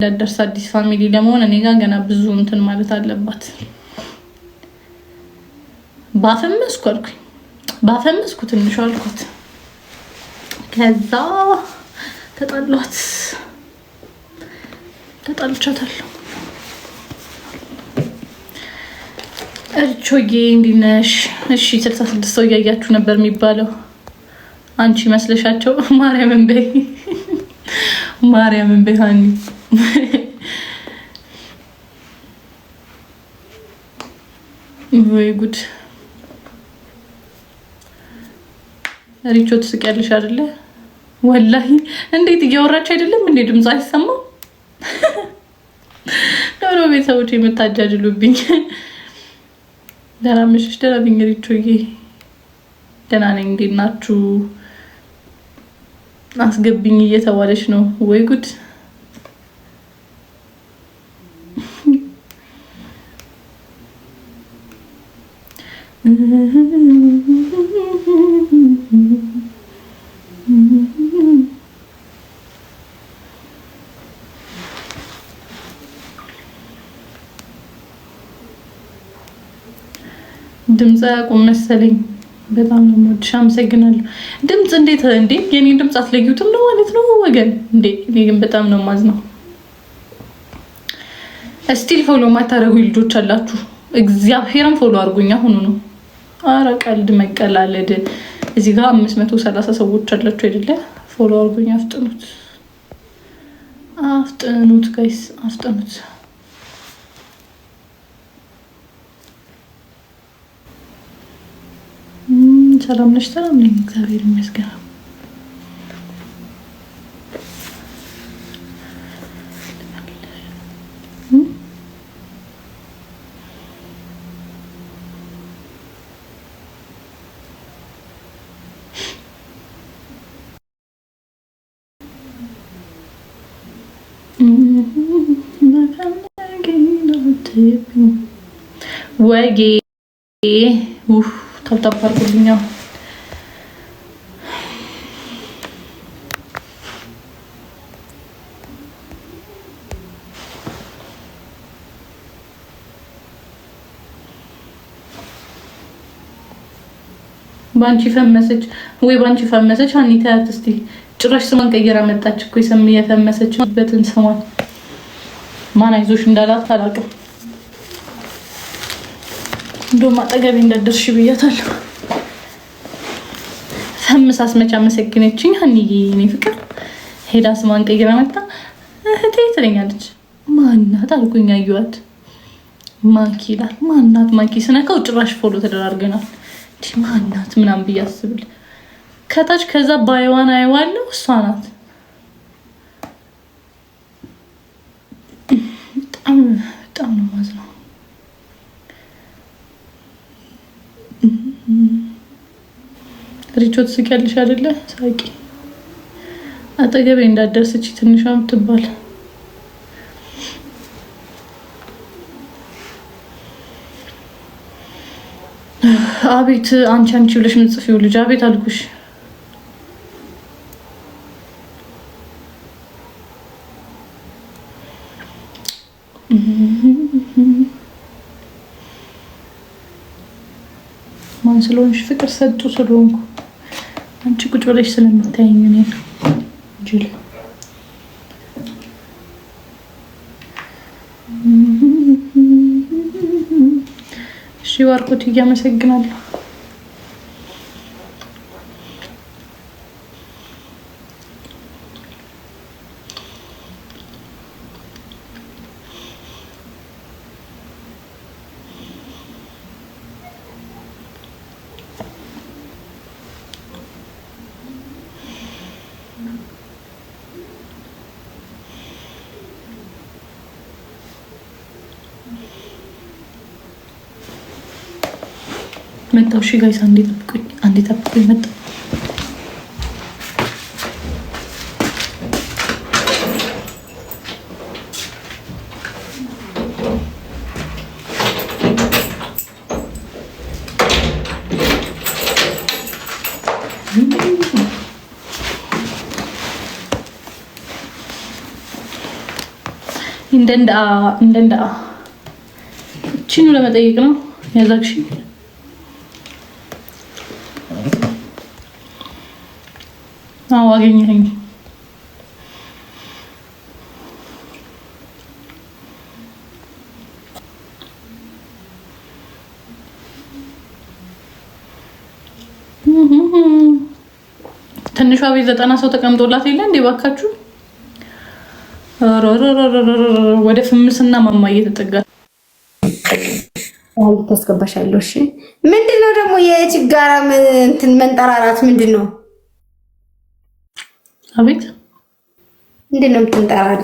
ለደርስ አዲስ ፋሚሊ ለመሆን እኔ ጋር ገና ብዙ እንትን ማለት አለባት። ባፈመስኩ አልኩኝ ባፈመስኩ ትንሽ አልኩት። ከዛ ተጣልቻታለሁ። እርቾዬ እንዲነሽ እሺ 66 ሰው እያያችሁ ነበር የሚባለው አንቺ መስለሻቸው ማርያምን በይ ሃኒ ወይ ጉድ ሪቾ ትስቂያለሽ አይደለ? ወላሂ እንዴት እያወራች አይደለም እንዴ? ድምጽ አይሰማም? ዶሮ ቤተሰቦች የምታጃጅሉብኝ ደህና ነሽ? ደህና ነኝ ሪቾዬ ደህና ነኝ። እንዴት ናችሁ? አስገብኝ እየተባለች ነው። ወይ ጉድ ድምጽ አቁም መሰለኝ። በጣም ነው የምወድሽ። አመሰግናለሁ። ድምጽ እንዴት እንዴ? የኔ ድምጽ አትለዩትም ነው ማለት ነው ወገን? እንዴ እኔ ግን በጣም ነው ማዝነው። እስቲል ፎሎ ማታረጉ ልጆች አላችሁ። እግዚአብሔርን ፎሎ አድርጉኛ ሁኑ ነው። አረ ቀልድ መቀላለድ። እዚህ ጋር 530 ሰዎች አላችሁ አይደለ? ፎሎ አድርጉኝ። አፍጥኑት ጋይስ አፍጥኑት። ሰላም ነሽ? ሰላም ነኝ እግዚአብሔር ይመስገን። ወጌ ተብታባርጉልኛ ባንቺ ፈመሰች ወይ ባንቺ ፈመሰች። አኒታ እስቲ ጭራሽ ስሟን ቀይራ መጣች እኮ የፈመሰችበትን ስሟን ማን አይዞሽ እንዳላት አላውቅም። እንደውም አጠገቤ እንዳደርሽ ብያታለሁ። ፈምሳስ መቼ አመሰግነችኝ ሀኒዬ እኔ ፍቅር። ሄዳ ስሟን ቀይራ መጣ እህቴ ትለኛለች። ማናት አልኩኝ። አየኋት ማኪ ይላል። ማናት ማኪ ስነካው ጭራሽ ፎሎ ተደራርገናል። ማናት ምናምን ብዬ አስብል ከታች ከዛ ባይዋን አይዋለሁ እሷ ናት። በጣም ነው ማዝነው። ሪቾ ትስቂያለሽ አይደለ? ሳቂ። አጠገቤ እንዳደርሰች ትንሿ ምትባል አቤት አንቺ ብለሽ ምጽፊው ልጅ አቤት አልኩሽ። ማን ስለሆንሽ ፍቅር ሰጡ ስለሆንኩ አንቺ ቁጭ ብለሽ ስለምታይኝ እኔ ጅል ባርኮት እያመሰግናለሁ። መጣው። እሺ ጋይስ አንዴ ጠብቁኝ መጣው። እንደንዳ እቺኑ ለመጠየቅ ነው ያዛግሽ። አዎ አገኘኸኝ። ትንሿ ቤት 90 ሰው ተቀምጦላት የለ እንዴ ባካችሁ። ወደ ፍምስና ማማ እየተጠጋ ታስገባሻለሁ። እሺ ምንድነው ደግሞ የችጋራ እንትን መንጠራራት ምንድነው? አቤት ምንድነው የምትንጠራሪ?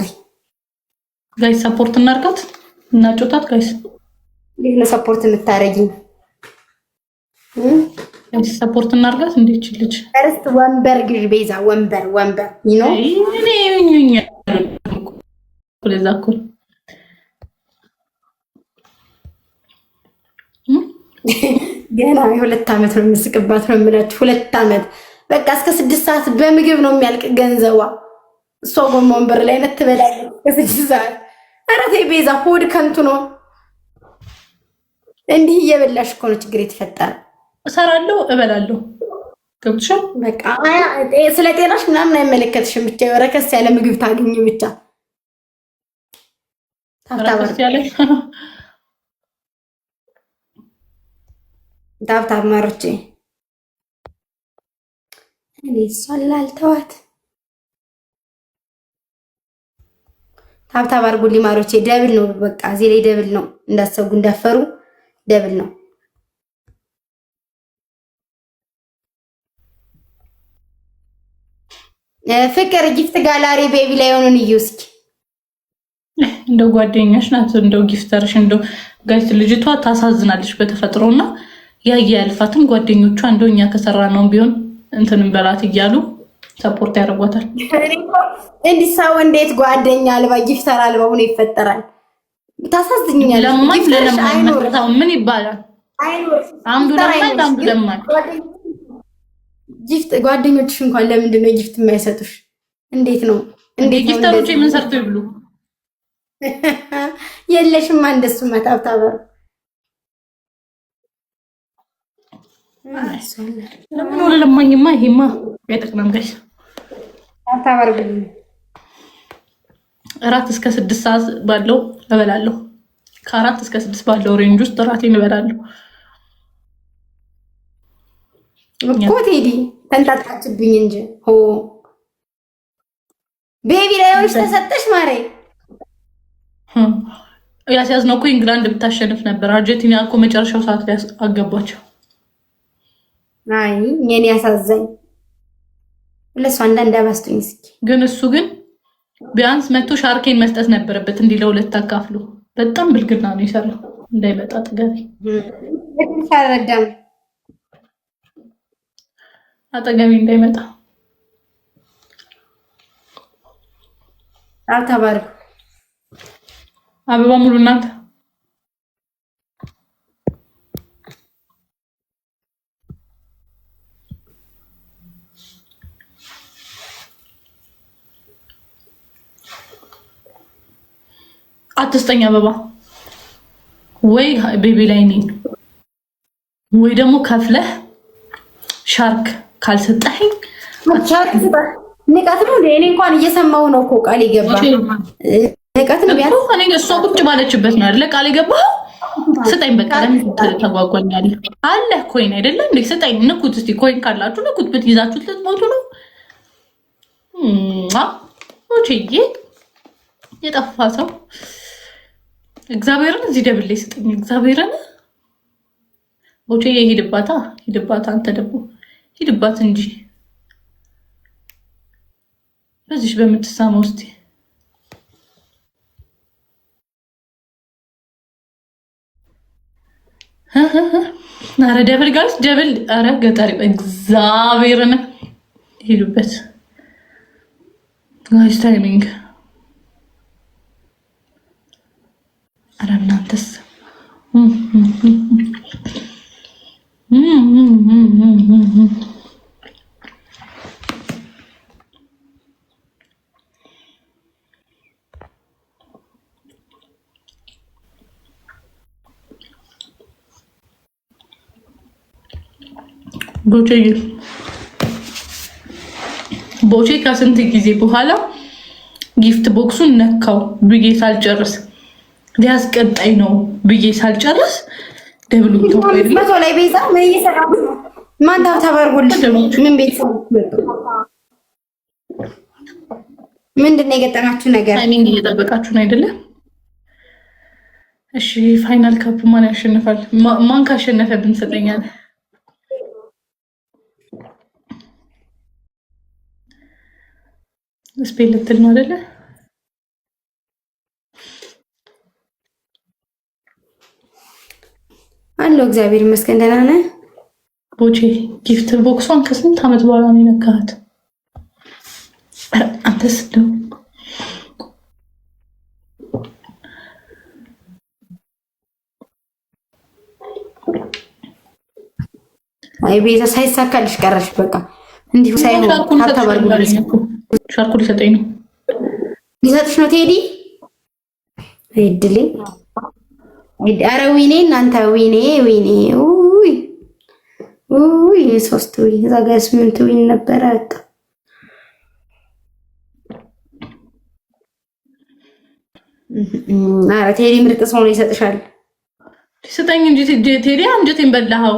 ጋይስ ሰፖርት እናርጋት እና ጮታት ጋይስ እንዴት ነው ሰፖርት የምታረጊኝ? ሰፖርት እናርጋት እንዴት ልጅ እርስ ወንበር ግዥ ቤዛ ወንበር ይኖ እኔ ይሁንኛ ለዛኩ ገና የ2 ዓመት ነው የምስቅባት ነው የምላችሁ። 2 ዓመት በቃ እስከ 6 ሰዓት በምግብ ነው የሚያልቅ ገንዘቧ። እሷ ጎማ ወንበር ላይ ነት ትበላለች እስከ 6 ሰዓት። ኧረ ተይ ቤዛ ሆድ ከንቱ ነው። እንዲህ እየበላሽ እኮ ነው ችግር የተፈጠረ። እሰራለሁ እበላለሁ። ገብቶሻል? በቃ ስለ ጤናሽ ምናምን አይመለከትሽም። ብቻ ረከስ ያለ ምግብ ታገኝ ብቻ ታብታብ ማሮቼ እኔ እሷን ላልተዋት ታብታብ አድርጉልኝ ማሮቼ። ደብል ነው በቃ እዚህ ላይ ደብል ነው እንዳሰጉ እንዳፈሩ ደብል ነው። ፍቅር ጊፍት ጋላሪ ቤቢ ላይ ሆነን እዩ እስኪ። እንደው ጓደኛሽ ናት እንደው ጊፍተርሽ እንደው ጋይስ ልጅቷ ታሳዝናለች በተፈጥሮና ያየ ያልፋትን ጓደኞቿ እንደው እኛ ከሰራ ነው ቢሆን እንትንም በላት እያሉ ሰፖርት ያደርጓታል። እንዲህ ሰው እንዴት ጓደኛ አልባ ጊፍተር አልባ ሆኖ ይፈጠራል? ታሳዝኛለች። ምን ይባላል? አንዱ ለማኝ ጊፍት ጓደኞችሽ እንኳን ለምንድን ነው ጊፍት የማይሰጡሽ? እንዴት ነው ጊፍተሮች ምን ሰርተው ይብሉ? የለሽማ እንደሱ መታብታበር ለምን ወለ ለማኝማ ይሄማ አይጠቅምም። ጋይስ ታብታበር እራት እስከ 6 ሰዓት ባለው እበላለሁ። ከ4 እስከ 6 ባለው ሬንጅ ውስጥ እራቴን እበላለሁ እኮ። ቴዲ ተንጣጣችብኝ እንጂ ሆ ቤቢ ላይ ሆነሽ ተሰጠሽ ማሬ። ያስያዝነው እኮ ኢንግላንድ ብታሸንፍ ነበር። አርጀንቲና እኮ መጨረሻው ሰዓት ላይ አገባቸው። አይ የኔ ያሳዘኝ ለሷ አንዳንድ አባስቶኝ እስኪ። ግን እሱ ግን ቢያንስ መቶ ሻርኬን መስጠት ነበረበት እንዲህ ለሁለት አካፍሉ። በጣም ብልግና ነው የሰራው። እንዳይመጣ ጥጋቢ አጠገቢ እንዳይመጣ አልተባረ አበባ ሙሉ እናንተ አትስጠኝ አበባ ወይ ቤቢ ላይ ነኝ ወይ ደግሞ ከፍለህ ሻርክ ካልሰጠኸኝ ሻርክ ንቀት ነው። እኔ እንኳን እየሰማው ነው እኮ ቃል ይገባ ንቀት ነው ቢያንስ እኔ እሷ ቁጭ ባለችበት ነው አይደለ ቃል ይገባ። ስጠኝ በቃ ለምን ተጓጓኛለህ? አለ ኮይን አይደለ እንዴ? ስጠኝ። ንኩት እስቲ ኮይን ካላችሁ ንኩት። ብትይዛችሁት ልትሞቱ ነው። ኦቼዬ የጠፋ ሰው እግዚአብሔርን እዚህ ደብል ላይ ስጠኝ። እግዚአብሔርን ኦቼ ሂድባታ ሂድባታ። አንተ ደግሞ ሂድባት እንጂ በዚህ በምትሳማ ውስጥ አረ ደብል ጋይስ ደብል። አረ ገጠሪ እግዚአብሔርን ሂዱበት ጋይስ ታይሚንግ። አረ እናንተስ ቦቼ ከስንት ጊዜ በኋላ ጊፍት ቦክሱን ነካው ብዬ ሳልጨርስ ሊያስቀጣይ ነው ብዬ ሳልጨርስ ደብሉ መቶ ላይ ቤዛ ምን እየሰራሁ ነው? ማን ታባርጎልሽ? ምን ቤት ምንድን ነው የገጠማችሁ ነገር? ታይሚንግ እየጠበቃችሁ ነው አይደለ? እሺ ፋይናል ካፕ ማን ያሸንፋል? ማን ካሸነፈ ብንሰጠኛል? ስፔን ልትል ነው አይደለ? አሎ እግዚአብሔር ይመስገን ደህና ነህ? ቦቼ ጊፍት ቦክሷን ከስንት ዓመት በኋላ ነው የነካት? አንተስ ነው አይ ቤዛ ሳይሳካልሽ ቀረሽ። በቃ እንዲሁ ሳይሆን ታባርጉልኝ። ሻርኩ ሊሰጠኝ ነው። ሊሰጥሽ ነው ቴዲ? አይድልኝ። ኧረ ዊኔ እናንተ ዊኔ ውይ 3 ዊን እዛ ጋር 8 ዊን ነበረ። ኧረ ቴዲ ምርጥ ሰው ነው፣ ይሰጥሻል። ስጠኝ እንጂ ቴዲ አንጀቴን በላኸው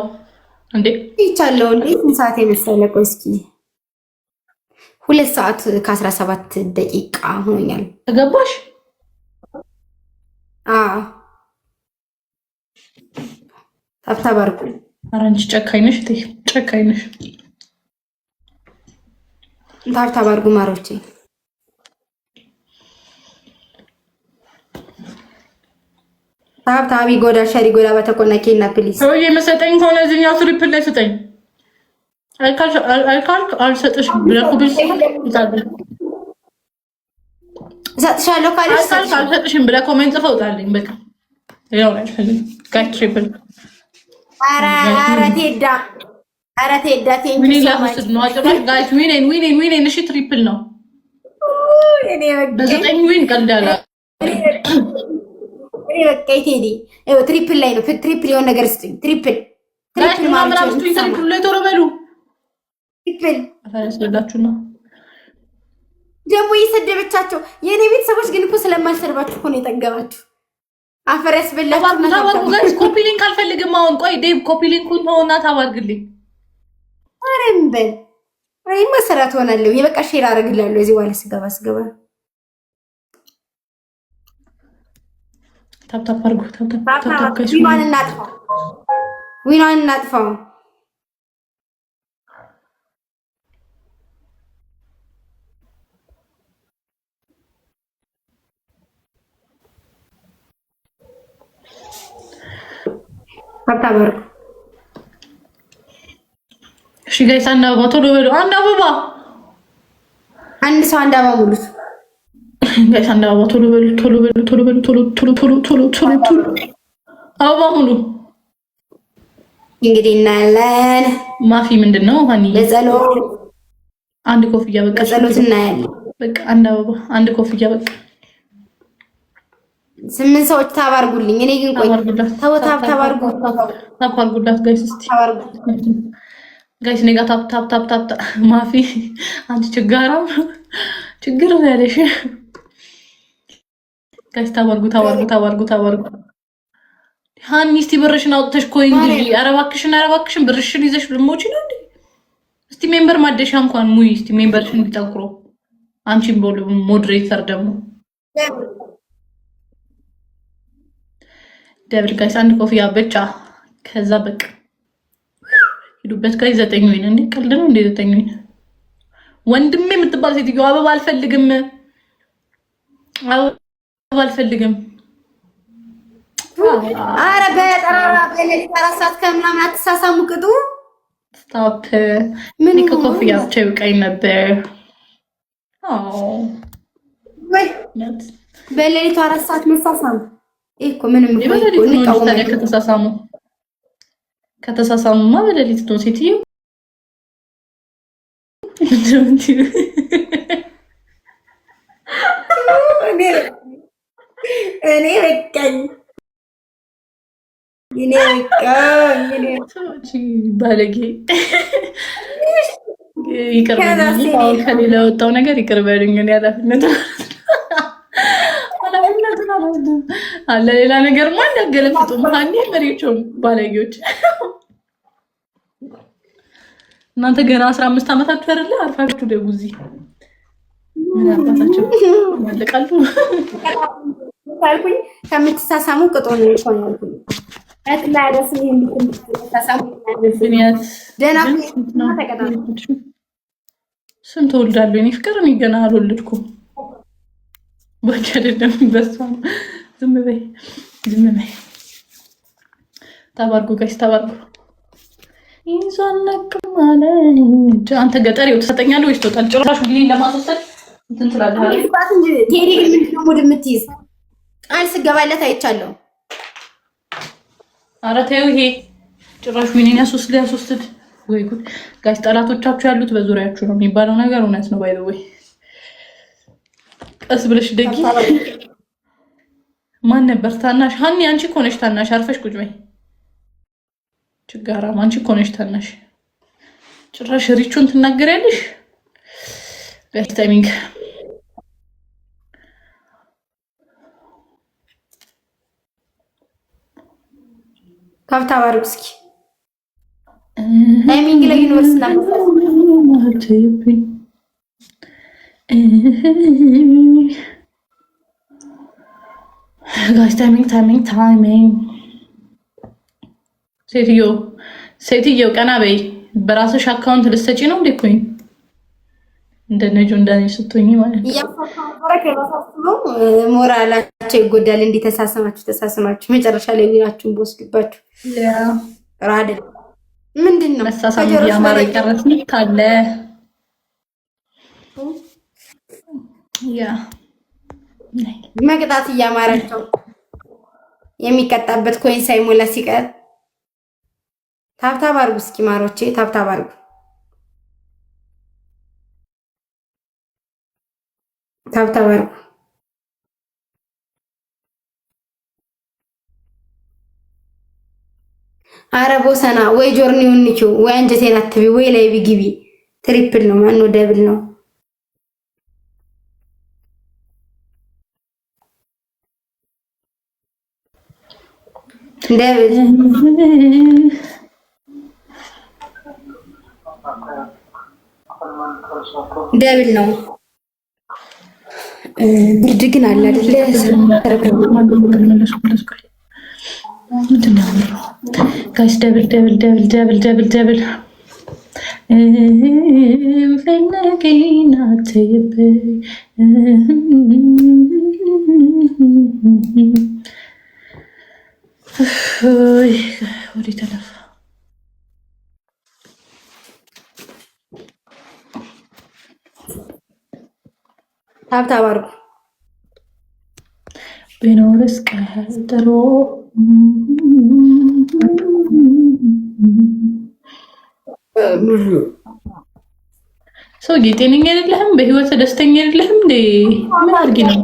እንዴ? ይቻለው እንዴ? ስንት ሰዓት የመሰለ? ቆይ እስኪ 2 ሰዓት ከ17 ደቂቃ ሆኖኛል። ተገባሽ? ታብታብ አድርጉ። ኧረ አንቺ ጨካኝ ነሽ፣ ጨካኝ ነሽ። ታብታብ አድርጉ ማሮቼ። ታብታቢ ጎዳ ሸሪ ጎዳ በተቆነኬና ፕሊዝ ወይ የመሰጠኝ ከሆነ እዚህኛው ትሪፕል ላይ ስጠኝ። አይካልክ አልሰጥሽም ብለህ ብቻ እሰጥሻለሁ ካልሽ አልሰጥሽም ብለህ ኮሜንት ጽፈው ውጣልኝ። በቃ ያው ላይ ጋይ ትሪፕል ኧረ ቴዳ ምን ይላል ነው አጭራሽ ጋይስ ዊኔን እሺ ትሪፕል ነው። በዘጠኝ ዊን ቀልዳላ በቃ ቴዲ ትሪፕል ላይ ነው። ትሪፕል የሆነ ነገር ስጡኝ። ትሪፕል ላይ ቶሎ በሉ። ትሪፕል አፈረስላችሁ ነው ደግሞ እየሰደበቻቸው። የእኔ ቤተሰቦች ግን እኮ ስለማልሰድባችሁ እኮ ነው የጠገባችሁ። አፈር ያስበላችሁ። ጋይስ ኮፒ ሊንክ አልፈልግም። አሁን ቆይ ዴቭ ኮፒ ሊንኩን ተውና ታባርግልኝ። አረም በል አይ መሰራት ሆናለሁ። የበቃ ሼር አደርግላለሁ። እዚህ ዋለ ስገባ ታፕታፕ አድርጉ። ታፕታፕ ጋይስ ዊኗን እናጥፋው። ታፕታፕ አድርጉ። እሺ ጋይስ አንድ አበባ ቶሎ በሉ። አንድ አበባ አንድ ሰው አንድ አበባ ሙሉት። ጋይስ አንድ አበባ ቶሎ በሉ። አበባ ሙሉ። እንግዲህ እናያለን። ማፊ ምንድን ነው ሀኒ? ለጸሎት አንድ ኮፍያ በቃ። ለጸሎት እናያለን። በቃ አንድ አበባ አንድ ኮፍያ በቃ። 8 ሰዎች ታባርጉልኝ። እኔ ግን ቆይ ታባርጉላት ጋይስ። እስቲ ጋይስ ኔጋ ታፕ ማፊ አንቺ ችግር ነው ያለሽ ጋይስ። ታባርጉ ሃኒ። እስቲ ብርሽን አውጥተሽ ኮይን ግዢ። ኧረ እባክሽን ብርሽን ይዘሽ ልሞች ነው እንዴ? እስቲ ሜምበር ማደሻ እንኳን ሙይ። እስቲ ሜምበርሽን እንዲጠቁሮ አንቺን ቦሉ ሞዴሬተር ደግሞ ደብል ጋይስ አንድ ኮፍያ ብቻ። ከዛ በቃ ሂዱበት ጋይስ። 9 ዊን እንዴ? ቀልድ ነው እንዴ? 9 ዊን ወንድሜ የምትባል ሴትዮ አበባ አልፈልግም። አረ በጠራራ በሌሊት 4 ሰዓት ከምናምን አትሳሳሙ ቅጡ። ስታፕ ምን ኮፍያ ብቻ ይውቃኝ ነበር። በሌሊቱ 4 ሰዓት መሳሳሙ እኮ ምንም ነው። ከተሳሳሙማ በሌሊት ነው ሴትዮ። እኔ በቃኝ። ይኔ ባለጌ ይቅር በሉኝ። ከሌላ ወጣው ነገር ይቅር በሉኝ። ኃላፊነቱን አልወስድም። ለሌላ ነገር ማን ያገለፍጡ መሀኔ መሪዎቹም ባለጌዎች እናንተ ገና 15 ዓመታችሁ አይደለ? አርፋችሁ ደጉ እዚህ ምን አባታችሁ ያልቃሉ ካልኩኝ ከምትሳሳሙ ቅጦ ነው ያልኩኝ። አጥላ ያደስ ነው የምትሳሳሙ ደና ስንት ወልዳለሁ እኔ ፍቅር እኔ ገና አልወለድኩም። ወጭ አይደለም በሷ ዝም በይ ተባርኩ ጋይስ ተባርኩ። ይዟነቅማለ አንተ ገጠሬው ተሰጠኛለህ ወይስ ተጣል ጭራሽ ቢሊ ለማሰሰል እንትን ትላለህ አይደል? ቴዲ ግን ምንድነው ሙድ የምትይዝ ቃል ስገባለት አይቻለሁ። ኧረ ተይው ይሄ ጭራሽ ቢሊን ያስወስድ ወይ ጉድ ጋይስ። ጠላቶቻችሁ ያሉት በዙሪያችሁ ነው የሚባለው ነገር እውነት ነው። ባይ ዘ ወይ ቀስ ብለሽ ደጊ ማን ነበር ታናሽ? ሀኒ አንቺ እኮ ነሽ ታናሽ። አርፈሽ ቁጭ በይ ችጋራም አንቺ እኮ ነሽ ታናሽ። ጭራሽ ሪቹን ትናገሪያለሽ። ቤስት ታይሚንግ ካብታ ባርክስኪ ታይሚንግ ላይ ዩኒቨርስ እናመጣለን። ጋይስ ታይሚንግ ሴትዮ ቀና በይ። በራስሽ አካውንት ልትሰጪ ነው እንዴ? ኮይን እንደነጆ እንደኔ ስትሆኚ ማለት ነው። ሞራላቸው ይጎዳል። እንዲህ ተሳስማችሁ መጨረሻ ላይ ቢላችሁን በወስድባችሁ ራድ ምንድን ነው መሳሳም ያማረ ቀረስን ታለ ያ መቅጣት እያማራቸው የሚቀጣበት ኮይን ሳይሞላ ሲቀር ታብታብ አድርጉ እስኪ ማሮቼ፣ ታብታብ አድርጉ። አረ ቦሰና ወይ ጆርኒውን ንኪው ወይ አንጀቴን አትቢ ወይ ላይ ቢግቢ። ትሪፕል ነው ማነው ደብል ነው? ደብል ነው። ብርድ ግን አለ አይደለ? ጋይስ ደብል ፈለገኝ አትይበይ ወደ ተለፋ ታብታብ አድርጉ። ቢኖርስ ቀጠሮ ሰው ጤነኛ አይደለህም? በህይወት ደስተኛ አይደለህም እንዴ? ምን አድርጊ ነው?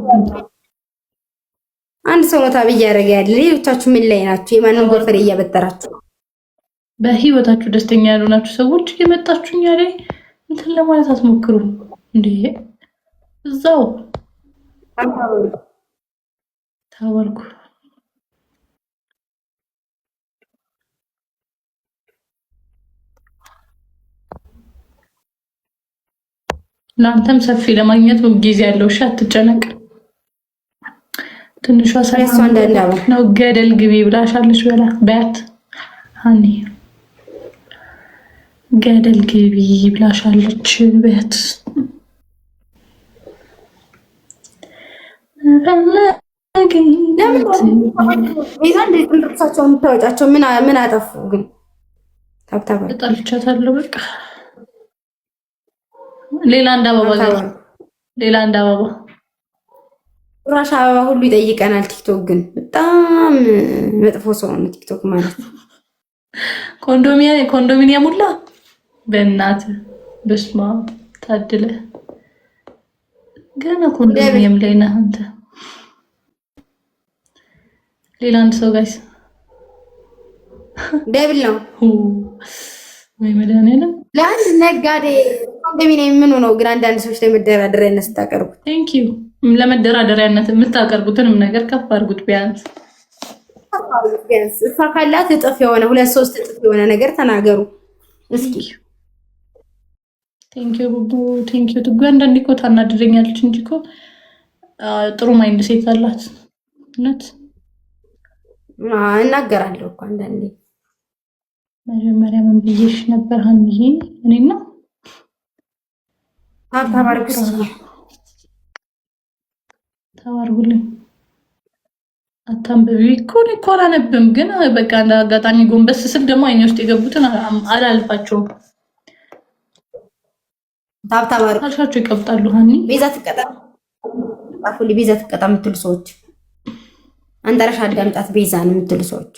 አንድ ሰው ሞታ ብያረጋ ያለ ሌሎቻችሁ ምን ላይ ናችሁ? የማንን ጎፈሬ እያበጠራችሁ? በህይወታችሁ ደስተኛ ያልሆናችሁ ሰዎች እየመጣችሁ እኛ ላይ እንትን ለማለት አትሞክሩ እንዴ። እዛው ታወርኩ ለአንተም ሰፊ ለማግኘት ጊዜ ያለው እሺ፣ አትጨነቅ። ትንሿ ሳይሷ ነው ገደል ግቢ ብላሻለች። በያት ሀኒ ገደል ግቢ ብላሻለች። በያት የምታወጫቸው ምን አጠፉ ግን? ታብታባ ጠልቻታለሁ። በቃ ሌላ አንድ አበባ ራሽ አበባ ሁሉ ይጠይቀናል። ቲክቶክ ግን በጣም መጥፎ ሰው ነው ቲክቶክ ማለት። ኮንዶሚኒየም ሁላ በእናት በስማ ታድለ ገና ኮንዶሚኒየም ላይ ነህ አንተ። ሌላ አንድ ሰው ጋይስ ደብል ነው ወይ መድኃኒዓለም። ለአንድ ነጋዴ ኮንዶሚኒየም ምኑ ነው ግን አንዳንድ ሰዎች ለመደራደሪያነት ስታቀርቡት? ቴንክ ዩ። ለመደራደሪያነት የምታቀርቡትንም ነገር ከፍ አድርጉት ቢያንስ። እሷ ካላት እጥፍ የሆነ 2-3 እጥፍ የሆነ ነገር ተናገሩ እስኪ። ቴንክ ዩ ቡቡ፣ ቴንክ ዩ ትጉ። አንዳንዴ እኮ ታናድደኛለች እንጂ እኮ ጥሩ ማይንድ ሴት አላት። እውነት እናገራለሁ እኮ አንዳንዴ። መጀመሪያ ምን ብዬሽ ነበር ሀኒዬ? እኔና ተባርጉልኝ። አታንብቢ እኮ እኔ እኮ አላነብም፣ ግን በቃ እንደ አጋጣሚ ጎንበስ ስል ደግሞ አይኔ ውስጥ የገቡትን አላልፋቸውም። ታብታባሩ አልሻቸው ይቀብጣሉ። ሀኒ ቤዛ ትቀጣ ጣፉሊ ቤዛ ትቀጣ የምትሉ ሰዎች አንጠረሽ አዳምጣት ቤዛን የምትሉ ሰዎች